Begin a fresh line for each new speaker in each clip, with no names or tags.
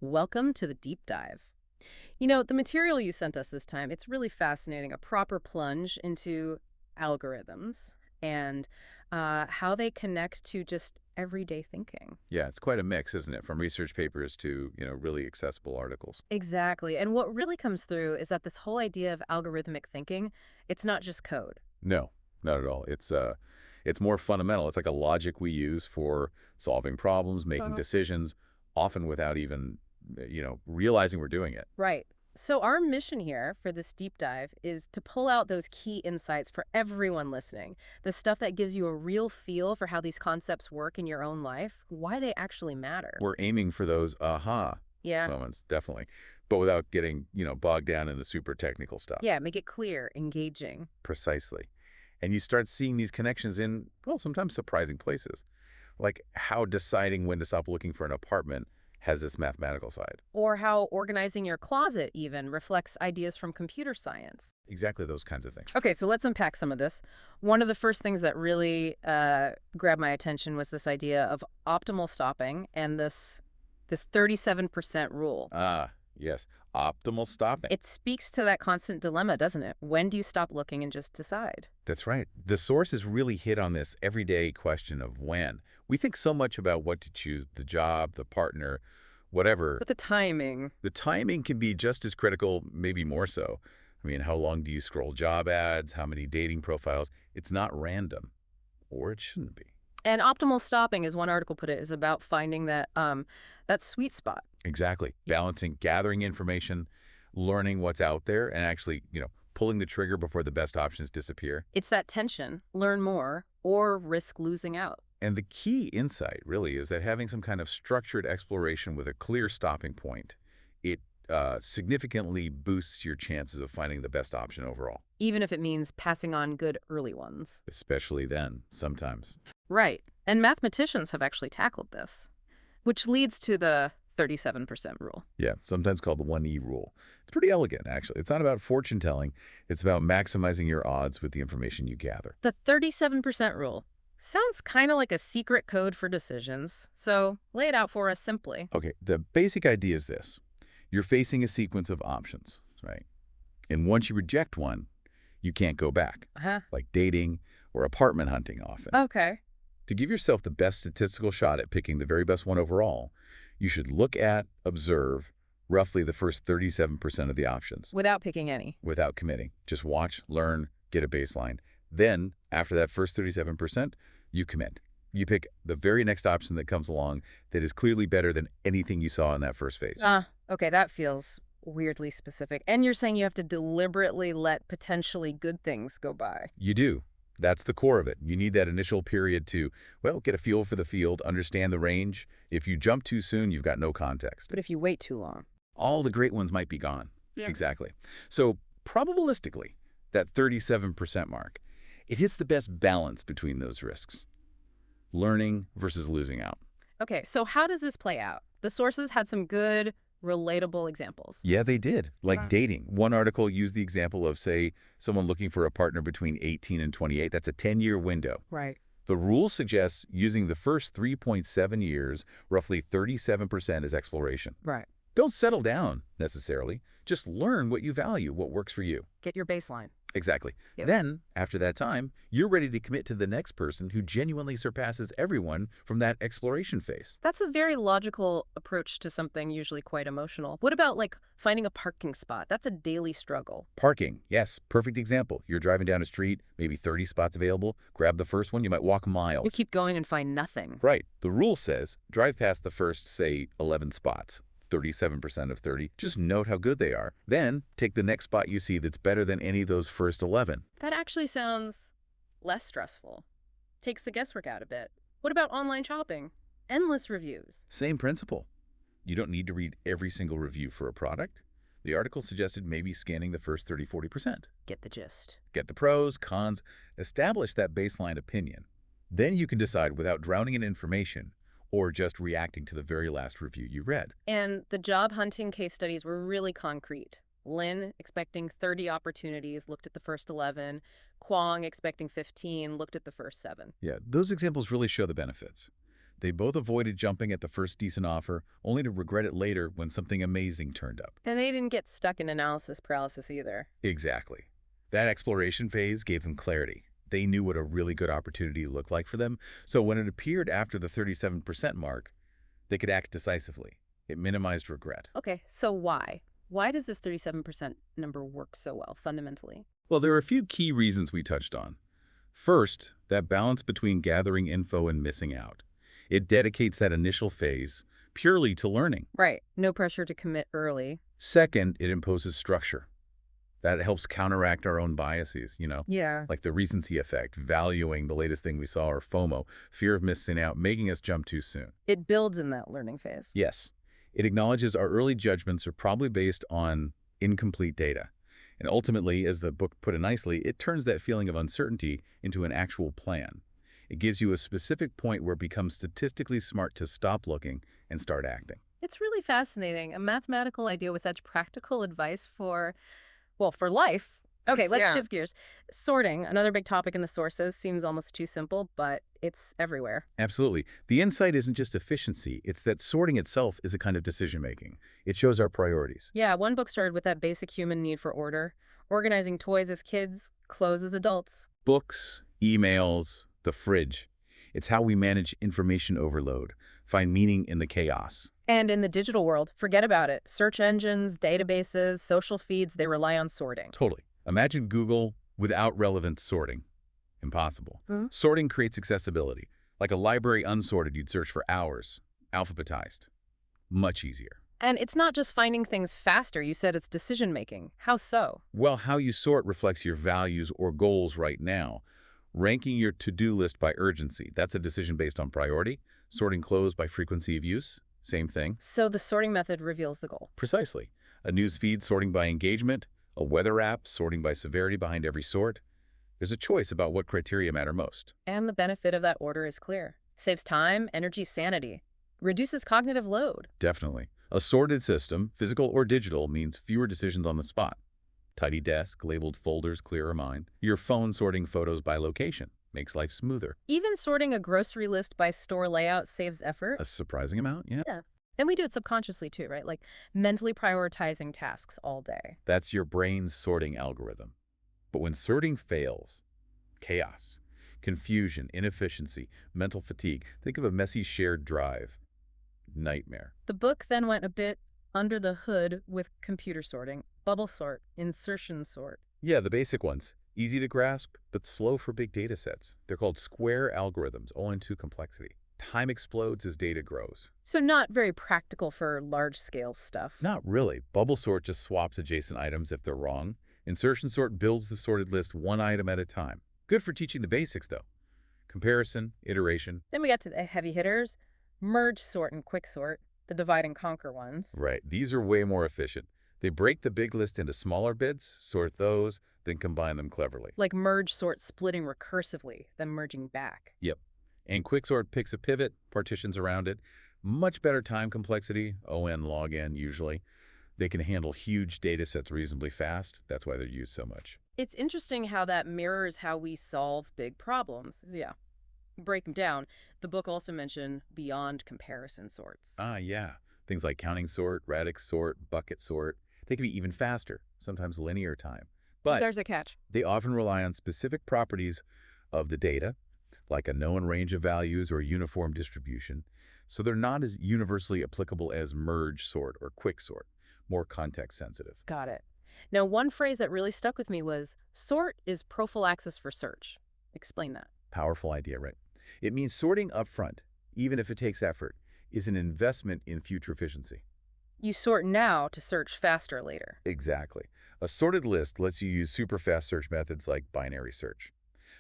Welcome to the deep dive. The material you sent us this time, it's really fascinating. A proper plunge into algorithms and how they connect to just everyday thinking.
Yeah, it's quite a mix, isn't it? From research papers to, really accessible articles.
Exactly. And what really comes through is that this whole idea of algorithmic thinking, it's not just code.
No, not at all. It's more fundamental. It's like a logic we use for solving problems, making decisions, often without even, realizing we're doing it.
Right. So our mission here for this deep dive is to pull out those key insights for everyone listening. The stuff that gives you a real feel for how these concepts work in your own life, why they actually matter.
We're aiming for those aha
Yeah.
moments, definitely, but without getting, bogged down in the super technical stuff.
Yeah, make it clear, engaging.
Precisely. And you start seeing these connections in, well, sometimes surprising places, like how deciding when to stop looking for an apartment has this mathematical side.
Or how organizing your closet even reflects ideas from computer science.
Exactly those kinds of things.
Okay, so let's unpack some of this. One of the first things that really grabbed my attention was this idea of optimal stopping and this 37% rule.
Ah, yes. Optimal stopping.
It speaks to that constant dilemma, doesn't it? When do you stop looking and just decide?
That's right. The sources really hit on this everyday question of when. We think so much about what to choose, the job, the partner, whatever.
But the timing.
The timing can be just as critical, maybe more so. I mean, how long do you scroll job ads? How many dating profiles? It's not random, or it shouldn't be.
And optimal stopping, as one article put it, is about finding that sweet spot.
Exactly. Balancing, gathering information, learning what's out there, and actually, pulling the trigger before the best options disappear.
It's that tension, learn more or risk losing out.
And the key insight, really, is that having some kind of structured exploration with a clear stopping point, it significantly boosts your chances of finding the best option overall.
Even if it means passing on good early ones.
Especially then, sometimes.
Right. And mathematicians have actually tackled this, which leads to the 37% rule.
Yeah, sometimes called the 1E rule. It's pretty elegant, actually. It's not about fortune telling. It's about maximizing your odds with the information you gather.
The 37% rule sounds kind of like a secret code for decisions. So lay it out for us simply.
Okay, the basic idea is this. You're facing a sequence of options, right? And once you reject one, you can't go back,
Uh-huh.
like dating or apartment hunting often.
Okay.
To give yourself the best statistical shot at picking the very best one overall, you should look at, observe, roughly the first 37% of the options
Without picking any.
without committing. Just watch, learn, get a baseline. Then, after that first 37%, you commit. You pick the very next option that comes along that is clearly better than anything you saw in that first phase.
Okay, that feels weirdly specific. And you're saying you have to deliberately let potentially good things go by.
You do. That's the core of it. You need that initial period to, well, get a feel for the field, understand the range. If you jump too soon, you've got no context.
But if you wait too long.
All the great ones might be gone.
Yeah.
Exactly. So probabilistically, that 37% mark, it hits the best balance between those risks. Learning versus losing out.
Okay, so how does this play out? The sources had some good, relatable examples.
Yeah, they did. Like
Wow.
dating. One article used the example of, say, someone looking for a partner between 18 and 28. That's a 10-year window.
Right.
The rule suggests using the first 3.7 years, roughly 37% as exploration.
Right.
Don't settle down, necessarily. Just learn what you value, what works for you.
Get your baseline.
Exactly.
Yep.
Then, after that time, you're ready to commit to the next person who genuinely surpasses everyone from that exploration phase.
That's a very logical approach to something usually quite emotional. What about, like, finding a parking spot? That's a daily struggle.
Parking, yes, perfect example. You're driving down a street, maybe 30 spots available. Grab the first one, you might walk miles.
You keep going and find nothing.
Right. The rule says drive past the first, say, 11 spots. 37% of 30. Just note how good they are. Then take the next spot you see that's better than any of those first 11.
That actually sounds less stressful. Takes the guesswork out a bit. What about online shopping? Endless reviews.
Same principle. You don't need to read every single review for a product. The article suggested maybe scanning the first 30–40%.
Get the gist.
Get the pros, cons, establish that baseline opinion. Then you can decide without drowning in information or just reacting to the very last review you read.
And the job hunting case studies were really concrete. Lin, expecting 30 opportunities, looked at the first 11. Kwong, expecting 15, looked at the first 7.
Yeah, those examples really show the benefits. They both avoided jumping at the first decent offer, only to regret it later when something amazing turned up.
And they didn't get stuck in analysis paralysis either.
Exactly. That exploration phase gave them clarity. They knew what a really good opportunity looked like for them, so when it appeared after the 37% mark, they could act decisively. It minimized regret.
Okay, so why? Why does this 37% number work so well, fundamentally?
Well, there are a few key reasons we touched on. First, that balance between gathering info and missing out. It dedicates that initial phase purely to learning.
Right, no pressure to commit early.
Second, it imposes structure. That helps counteract our own biases,
Yeah.
like the recency effect, valuing the latest thing we saw, or FOMO, fear of missing out, making us jump too soon.
It builds in that learning phase.
Yes, it acknowledges our early judgments are probably based on incomplete data. And ultimately, as the book put it nicely, it turns that feeling of uncertainty into an actual plan. It gives you a specific point where it becomes statistically smart to stop looking and start acting.
It's really fascinating. A mathematical idea with such practical advice for life. Okay, let's
Yeah.
shift gears. Sorting, another big topic in the sources, seems almost too simple, but it's everywhere.
Absolutely. The insight isn't just efficiency, it's that sorting itself is a kind of decision-making. It shows our priorities.
Yeah, one book started with that basic human need for order, organizing toys as kids, clothes as adults.
Books, emails, the fridge. It's how we manage information overload, find meaning in the chaos.
And in the digital world, forget about it. Search engines, databases, social feeds, they rely on sorting.
Totally. Imagine Google without relevant sorting. Impossible.
Mhm.
Sorting creates accessibility. Like a library unsorted, you'd search for hours. Alphabetized. Much easier.
And it's not just finding things faster. You said it's decision-making. How so?
Well, how you sort reflects your values or goals right now. Ranking your to-do list by urgency, that's a decision based on priority. Sorting clothes by frequency of use, same thing.
So the sorting method reveals the goal.
Precisely. A news feed sorting by engagement, a weather app sorting by severity behind every sort. There's a choice about what criteria matter most.
And the benefit of that order is clear. Saves time, energy, sanity. Reduces cognitive load.
Definitely. A sorted system, physical or digital, means fewer decisions on the spot. Tidy desk, labeled folders, clearer mind. Your phone sorting photos by location makes life smoother.
Even sorting a grocery list by store layout saves effort.
A surprising amount, yeah.
Yeah. And we do it subconsciously too, right? Like mentally prioritizing tasks all day.
That's your brain's sorting algorithm. But when sorting fails, chaos, confusion, inefficiency, mental fatigue, think of a messy shared drive. Nightmare.
The book then went a bit under the hood with computer sorting, bubble sort, insertion sort.
Yeah, the basic ones. Easy to grasp, but slow for big data sets. They're called square algorithms, owing to complexity. Time explodes as data grows.
So not very practical for large-scale stuff.
Not really. Bubble sort just swaps adjacent items if they're wrong. Insertion sort builds the sorted list one item at a time. Good for teaching the basics, though. Comparison, iteration.
Then we got to the heavy hitters, merge sort and quick sort, the divide and conquer ones.
Right. These are way more efficient. They break the big list into smaller bits, sort those, then combine them cleverly.
Like merge sort splitting recursively, then merging back.
Yep. And quicksort picks a pivot, partitions around it. Much better time complexity, ON log n usually. They can handle huge data sets reasonably fast. That's why they're used so much.
It's interesting how that mirrors how we solve big problems. Yeah. Break them down. The book also mentioned beyond comparison sorts.
Ah, yeah. Things like counting sort, radix sort, bucket sort. They can be even faster, sometimes linear time. But
There's a catch.
they often rely on specific properties of the data, like a known range of values or uniform distribution. So they're not as universally applicable as merge sort or quick sort, more context sensitive.
Got it. Now, one phrase that really stuck with me was, sort is prophylaxis for search. Explain that.
Powerful idea, right? It means sorting upfront, even if it takes effort, is an investment in future efficiency.
You sort now to search faster later.
Exactly. A sorted list lets you use super fast search methods like binary search.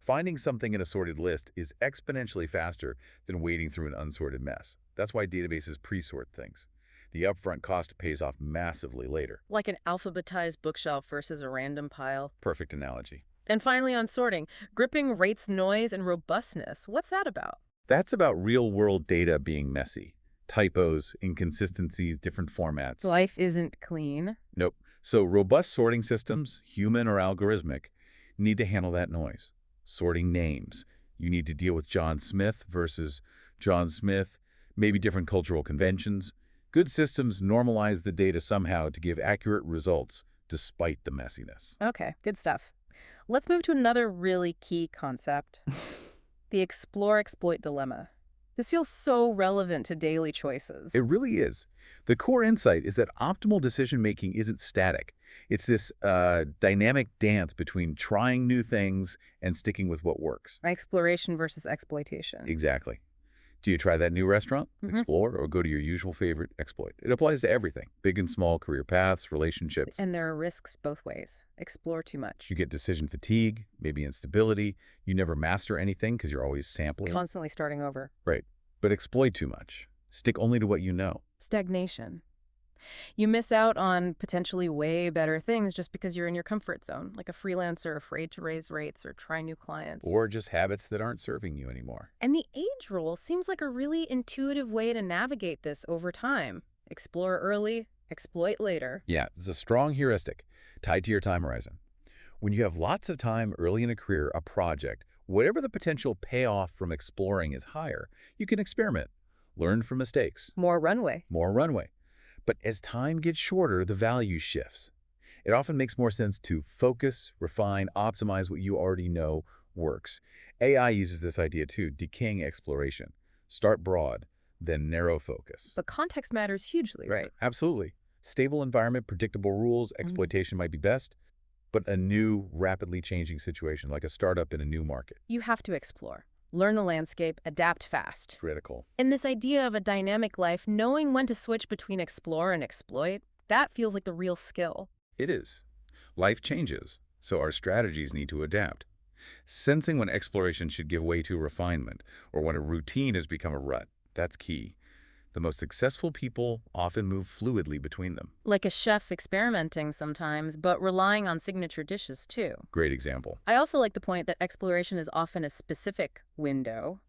Finding something in a sorted list is exponentially faster than wading through an unsorted mess. That's why databases pre-sort things. The upfront cost pays off massively later.
Like an alphabetized bookshelf versus a random pile.
Perfect analogy.
And finally on sorting, gripping rates noise and robustness. What's that about?
That's about real-world data being messy. Typos, inconsistencies, different formats.
Life isn't clean.
Nope. So robust sorting systems, human or algorithmic, need to handle that noise. Sorting names. You need to deal with John Smith versus John Smith, maybe different cultural conventions. Good systems normalize the data somehow to give accurate results despite the messiness.
Okay, good stuff. Let's move to another really key concept, the explore-exploit dilemma. This feels so relevant to daily choices.
It really is. The core insight is that optimal decision-making isn't static. It's this dynamic dance between trying new things and sticking with what works.
Exploration versus exploitation.
Exactly. Do you try that new restaurant,
Mhm.
explore, or go to your usual favorite, exploit? It applies to everything, big and small career paths, relationships.
And there are risks both ways. Explore too much.
You get decision fatigue, maybe instability. You never master anything because you're always sampling.
Constantly starting over.
Right. But exploit too much. Stick only to what you know.
Stagnation. You miss out on potentially way better things just because you're in your comfort zone, like a freelancer afraid to raise rates or try new clients.
Or just habits that aren't serving you anymore.
And the age rule seems like a really intuitive way to navigate this over time. Explore early, exploit later.
Yeah, it's a strong heuristic tied to your time horizon. When you have lots of time early in a career, a project, whatever the potential payoff from exploring is higher, you can experiment, learn from mistakes,
More runway.
more runway. But as time gets shorter, the value shifts. It often makes more sense to focus, refine, optimize what you already know works. AI uses this idea too, decaying exploration. Start broad, then narrow focus.
But context matters hugely, right?
Absolutely. Stable environment, predictable rules,
Mhm.
exploitation might be best, but a new, rapidly changing situation, like a startup in a new market,
You have to explore. Learn the landscape, adapt fast.
critical.
And this idea of a dynamic life, knowing when to switch between explore and exploit, that feels like the real skill.
It is. Life changes, so our strategies need to adapt. Sensing when exploration should give way to refinement, or when a routine has become a rut, that's key. The most successful people often move fluidly between them.
Like a chef experimenting sometimes, but relying on signature dishes too.
Great example.
I also like the point that exploration is often a specific window,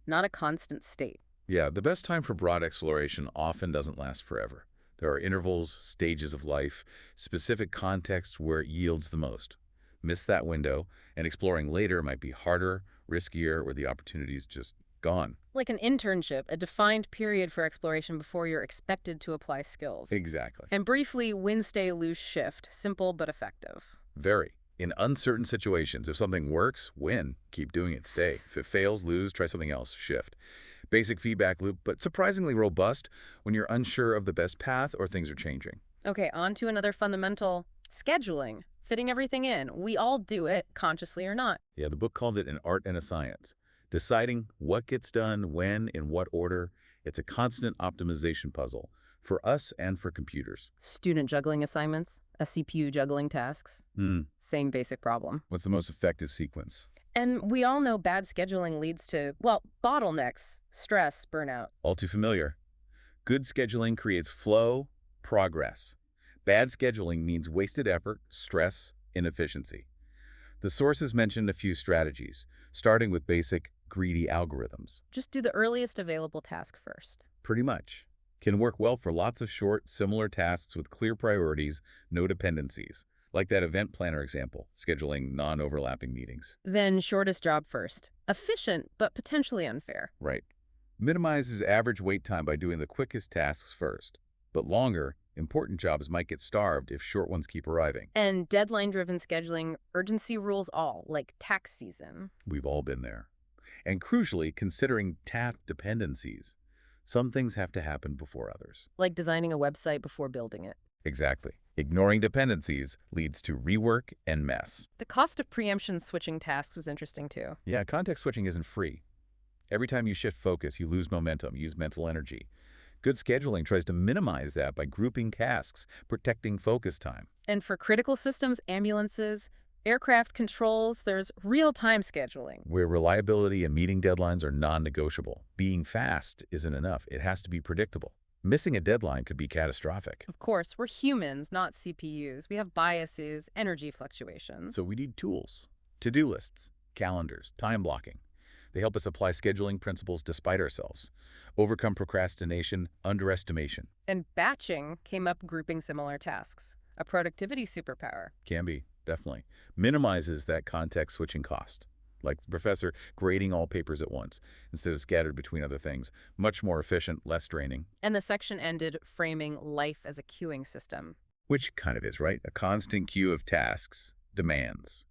not a constant state.
Yeah, the best time for broad exploration often doesn't last forever. There are intervals, stages of life, specific contexts where it yields the most. Miss that window, and exploring later might be harder, riskier, or the opportunity's just gone.
Like an internship, a defined period for exploration before you're expected to apply skills.
Exactly.
And briefly, win, stay, lose, shift. Simple but effective.
Very. In uncertain situations, if something works, win. Keep doing it, stay. If it fails, lose, try something else, shift. Basic feedback loop, but surprisingly robust when you're unsure of the best path or things are changing.
Okay, on to another fundamental, scheduling. Fitting everything in. We all do it, consciously or not.
Yeah, the book called it an art and a science. Deciding what gets done, when, in what order, it's a constant optimization puzzle for us and for computers.
Student juggling assignments, a CPU juggling tasks. Same basic problem.
What's the most effective sequence?
And we all know bad scheduling leads to, well, bottlenecks, stress, burnout.
All too familiar. Good scheduling creates flow, progress. Bad scheduling means wasted effort, stress, inefficiency. The sources mentioned a few strategies, starting with basic, greedy algorithms.
Just do the earliest available task first.
Pretty much. Can work well for lots of short, similar tasks with clear priorities, no dependencies. Like that event planner example, scheduling non-overlapping meetings.
Then shortest job first. Efficient, but potentially unfair.
Right. Minimizes average wait time by doing the quickest tasks first. But longer, important jobs might get starved if short ones keep arriving.
And deadline-driven scheduling, urgency rules all, like tax season.
We've all been there. And crucially, considering task dependencies. Some things have to happen before others.
Like designing a website before building it.
Exactly. Ignoring dependencies leads to rework and mess.
The cost of preemption switching tasks was interesting too.
Yeah, context switching isn't free. Every time you shift focus, you lose momentum, use mental energy. Good scheduling tries to minimize that by grouping tasks, protecting focus time.
And for critical systems, ambulances, aircraft controls, there's real-time scheduling.
Where reliability and meeting deadlines are non-negotiable. Being fast isn't enough. It has to be predictable. Missing a deadline could be catastrophic.
Of course, we're humans, not CPUs. We have biases, energy fluctuations.
So we need tools, to-do lists, calendars, time blocking. They help us apply scheduling principles despite ourselves, overcome procrastination, underestimation.
And batching came up grouping similar tasks, a productivity superpower.
Can be, definitely. Minimizes that context switching cost. like the professor grading all papers at once instead of scattered between other things. Much more efficient, less draining.
And the section ended framing life as a queuing system.
Which kind of is, right? A constant queue of tasks, demands.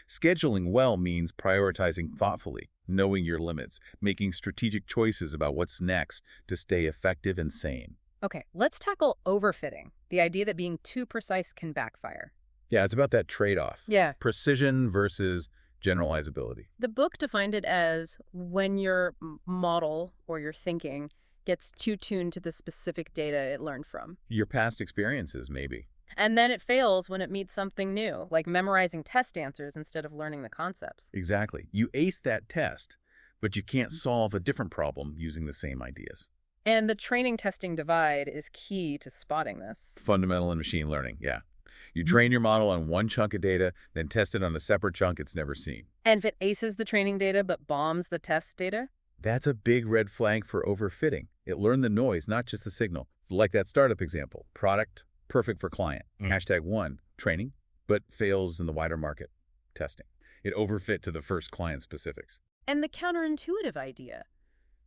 Scheduling well means prioritizing thoughtfully, knowing your limits, making strategic choices about what's next to stay effective and sane.
Okay, let's tackle overfitting, the idea that being too precise can backfire.
Yeah, it's about that trade-off.
Yeah.
Precision versus generalizability.
The book defined it as when your model or your thinking gets too tuned to the specific data it learned from.
Your past experiences, maybe.
And then it fails when it meets something new, like memorizing test answers instead of learning the concepts.
Exactly. You ace that test, but you can't solve a different problem using the same ideas.
And the training-testing divide is key to spotting this.
Fundamental in machine learning, yeah. You train your model on one chunk of data, then test it on a separate chunk it's never seen.
And if it aces the training data but bombs the test data?
That's a big red flag for overfitting. It learned the noise, not just the signal. Like that startup example. Product, perfect for client. #1, training, but fails in the wider market. Testing. It overfit to the first client specifics.
And the counterintuitive idea.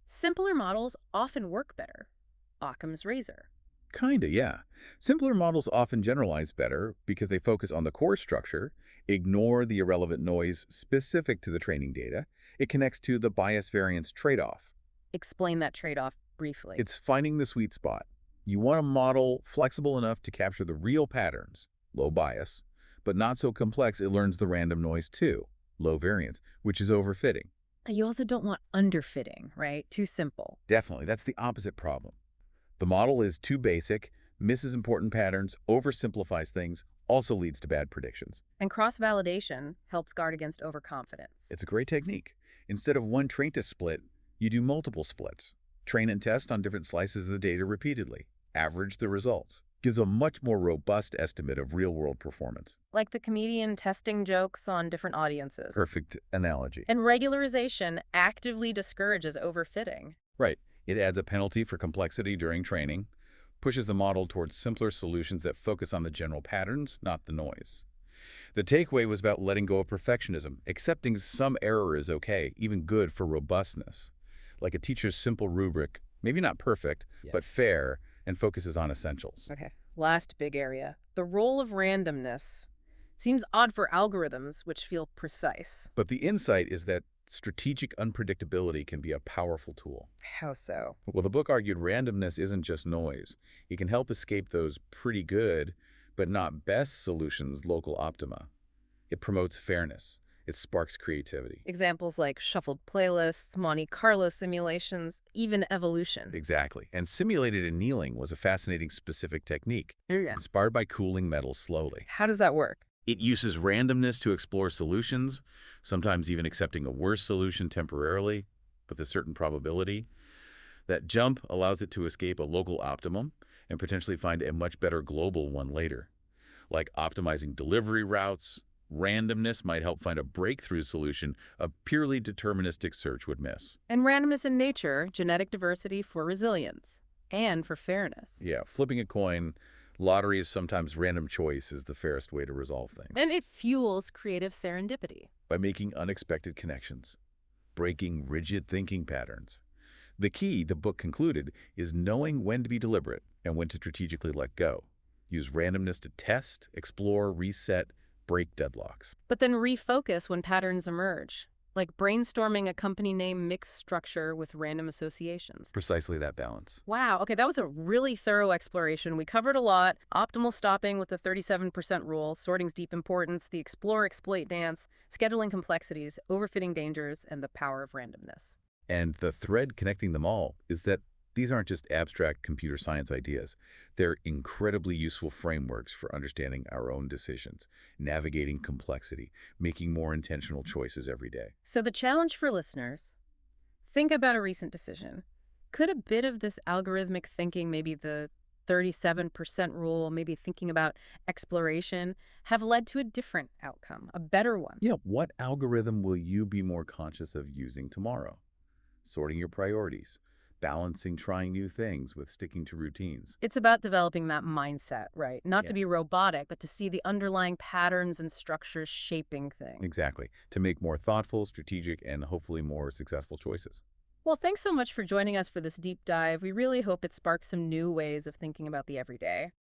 Simpler models often work better. Occam's razor.
Kinda, yeah. Simpler models often generalize better because they focus on the core structure, ignore the irrelevant noise specific to the training data. It connects to the bias variance trade-off.
Explain that trade-off briefly.
It's finding the sweet spot. You want a model flexible enough to capture the real patterns, low bias, but not so complex it learns the random noise too, low variance, which is overfitting.
You also don't want underfitting, right? Too simple.
Definitely, that's the opposite problem. The model is too basic, misses important patterns, oversimplifies things, also leads to bad predictions.
And cross-validation helps guard against overconfidence.
It's a great technique. Instead of one trait to split, you do multiple splits. Train and test on different slices of the data repeatedly. Average the results. Gives a much more robust estimate of real-world performance.
Like the comedian testing jokes on different audiences.
Perfect analogy.
And regularization actively discourages overfitting.
Right. It adds a penalty for complexity during training, pushes the model towards simpler solutions that focus on the general patterns, not the noise. The takeaway was about letting go of perfectionism, accepting some error is okay, even good for robustness. Like a teacher's simple rubric, maybe not perfect, but fair, and focuses on essentials.
Okay, last big area. The role of randomness seems odd for algorithms, which feel precise.
But the insight is that strategic unpredictability can be a powerful tool.
How so?
Well, the book argued randomness isn't just noise. It can help escape those pretty good, but not best solutions local optima. It promotes fairness. It sparks creativity.
Examples like shuffled playlists, Monte Carlo simulations, even evolution.
Exactly. And simulated annealing was a fascinating specific technique,
Yeah.
inspired by cooling metals slowly.
How does that work?
It uses randomness to explore solutions, sometimes even accepting a worse solution temporarily with a certain probability. That jump allows it to escape a local optimum and potentially find a much better global one later. Like optimizing delivery routes, randomness might help find a breakthrough solution a purely deterministic search would miss.
And randomness in nature, genetic diversity for resilience and for fairness.
Yeah, flipping a coin, lottery is sometimes random choice is the fairest way to resolve things.
And it fuels creative serendipity.
By making unexpected connections, breaking rigid thinking patterns. The key, the book concluded, is knowing when to be deliberate and when to strategically let go. Use randomness to test, explore, reset, break deadlocks.
But then refocus when patterns emerge, like brainstorming a company name mixed structure with random associations.
Precisely that balance.
Wow, okay, that was a really thorough exploration. We covered a lot. Optimal stopping with the 37% rule, sorting's deep importance, the explore-exploit dance, scheduling complexities, overfitting dangers, and the power of randomness.
And the thread connecting them all is that these aren't just abstract computer science ideas. They're incredibly useful frameworks for understanding our own decisions, navigating complexity, making more intentional choices every day.
So the challenge for listeners, think about a recent decision. Could a bit of this algorithmic thinking, maybe the 37% rule, maybe thinking about exploration, have led to a different outcome, a better one?
Yeah, what algorithm will you be more conscious of using tomorrow? Sorting your priorities, balancing trying new things with sticking to routines.
It's about developing that mindset, right? Not to
Yeah,
be robotic, but to see the underlying patterns and structures shaping things.
exactly. To make more thoughtful, strategic, and hopefully more successful choices.
Well, thanks so much for joining us for this deep dive. We really hope it sparks some new ways of thinking about the everyday.